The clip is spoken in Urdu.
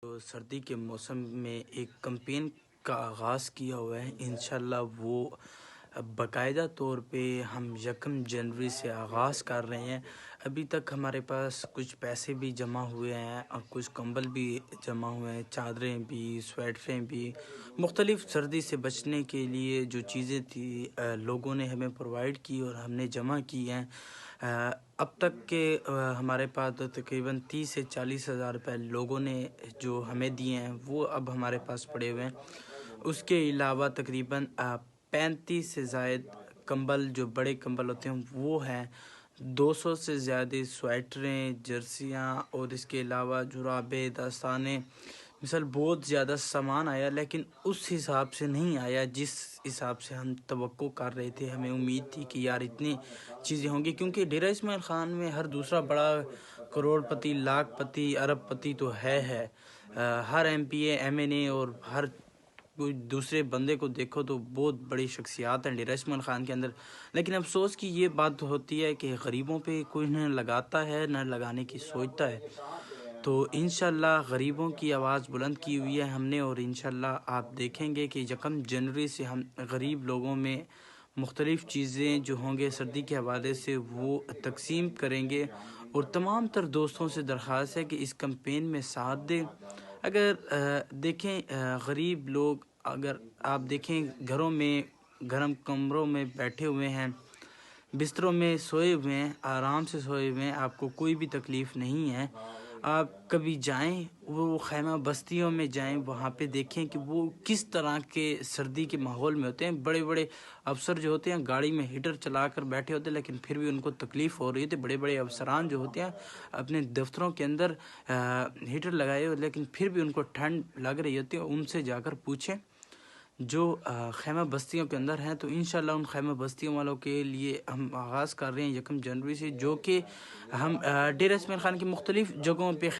تو سردی کے موسم میں ایک کمپین کا آغاز کیا ہوا ہے، انشاءاللہ وہ باقاعدہ طور پہ ہم 1 جنوری سے آغاز کر رہے ہیں۔ ابھی تک ہمارے پاس کچھ پیسے بھی جمع ہوئے ہیں اور کچھ کمبل بھی جمع ہوئے ہیں، چادریں بھی، سویٹریں بھی، مختلف سردی سے بچنے کے لیے جو چیزیں تھی لوگوں نے ہمیں پرووائڈ کی اور ہم نے جمع کی ہیں۔ اب تک کے ہمارے پاس تقریباً 30 سے 40 ہزار روپے لوگوں نے جو ہمیں دیے ہیں وہ اب ہمارے پاس پڑے ہوئے ہیں۔ اس کے علاوہ تقریباً 35 سے زائد کمبل، جو بڑے کمبل ہوتے ہیں وہ ہیں، 200 سے زیادہ سویٹریں، جرسیاں اور اس کے علاوہ جرابیں، دستانے، مثال بہت زیادہ سامان آیا، لیکن اس حساب سے نہیں آیا جس حساب سے ہم توقع کر رہے تھے۔ ہمیں امید تھی کہ یار اتنی چیزیں ہوں گی، کیونکہ ڈیرہ اسماعیل خان میں ہر دوسرا بڑا کروڑ پتی، لاکھ پتی، ارب پتی تو ہے۔ ہر ایم پی اے، ایم این اے اور ہر کوئی دوسرے بندے کو دیکھو تو بہت بڑی شخصیات ہیں ڈیرہ اسماعیل خان کے اندر، لیکن افسوس کی یہ بات ہوتی ہے کہ غریبوں پہ کوئی نہ لگاتا ہے نہ لگانے کی سوچتا ہے۔ تو انشاءاللہ غریبوں کی آواز بلند کی ہوئی ہے ہم نے، اور انشاءاللہ آپ دیکھیں گے کہ 1 جنوری سے ہم غریب لوگوں میں مختلف چیزیں جو ہوں گے سردی کے حوالے سے وہ تقسیم کریں گے، اور تمام تر دوستوں سے درخواست ہے کہ اس کمپین میں ساتھ دیں۔ اگر دیکھیں غریب لوگ، اگر آپ دیکھیں گھروں میں، گرم کمروں میں بیٹھے ہوئے ہیں، بستروں میں سوئے ہوئے ہیں، آرام سے سوئے ہوئے ہیں، آپ کو کوئی بھی تکلیف نہیں ہے۔ آپ کبھی جائیں وہ خیمہ بستیوں میں جائیں، وہاں پہ دیکھیں کہ وہ کس طرح کے سردی کے ماحول میں ہوتے ہیں۔ بڑے بڑے افسر جو ہوتے ہیں گاڑی میں ہیٹر چلا کر بیٹھے ہوتے ہیں، لیکن پھر بھی ان کو تکلیف ہو رہی ہوتی ہے۔ بڑے بڑے افسران جو ہوتے ہیں اپنے دفتروں کے اندر ہیٹر لگائے ہوئے، لیکن پھر بھی ان کو ٹھنڈ لگ رہی ہوتی ہے۔ ان سے جا کر پوچھیں جو خیمہ بستیوں کے اندر ہیں، تو انشاءاللہ ان خیمہ بستیوں والوں کے لیے ہم آغاز کر رہے ہیں 1 جنوری سے، جو کہ ہم ڈیرہ اسماعیل خان کی مختلف جگہوں پہ